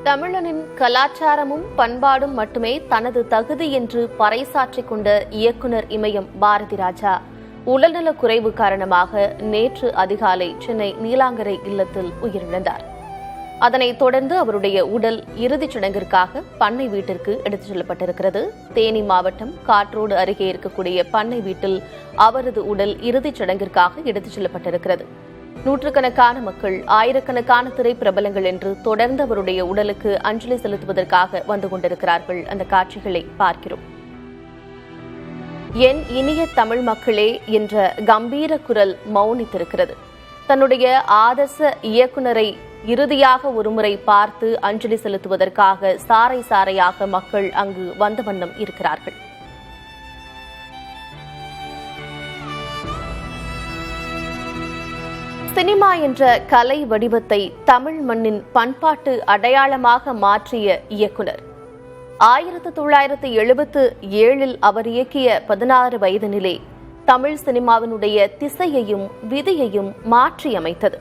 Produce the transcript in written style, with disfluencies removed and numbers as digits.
தமிழனின் கலாச்சாரமும் பண்பாடும் மட்டுமே தனது தகுதி என்று பறைசாற்றிக் கொண்ட இயக்குநர் இமயம் பாரதிராஜா உடல்நலக் குறைவு காரணமாக நேற்று அதிகாலை சென்னை நீலாங்கரை இல்லத்தில் உயிரிழந்தார். அதனைத் தொடர்ந்து அவருடைய உடல் இறுதிச் சடங்கிற்காக பண்ணை வீட்டிற்கு எடுத்துச் செல்லப்பட்டிருக்கிறது. தேனி மாவட்டம் காற்றோடு அருகே இருக்கக்கூடிய பண்ணை வீட்டில் அவரது உடல் இறுதிச் சடங்கிற்காக எடுத்துச் செல்லப்பட்டிருக்கிறது. நூற்றுக்கணக்கான மக்கள், ஆயிரக்கணக்கான திரைப்பிரபலங்கள் என்று தொடர்ந்து அவருடைய உடலுக்கு அஞ்சலி செலுத்துவதற்காக வந்து கொண்டிருக்கிறார்கள். அந்த காட்சிகளை பார்க்கிறோம். என் இனிய தமிழ் மக்களே என்ற கம்பீர குரல் மௌனித்திருக்கிறது. தன்னுடைய ஆதர்ச இயக்குநரை இறுதியாக ஒருமுறை பார்த்து அஞ்சலி செலுத்துவதற்காக சாறை சாறையாக மக்கள் அங்கு வந்த வண்ணம் இருக்கிறார்கள். சினிமா என்ற கலை வடிவத்தை தமிழ் மண்ணின் பண்பாட்டு அடையாளமாக மாற்றிய இயக்குனர் 1977 அவர் இயக்கிய 16 வயதினிலே தமிழ் சினிமாவினுடைய திசையையும் விதியையும் மாற்றியமைத்தது.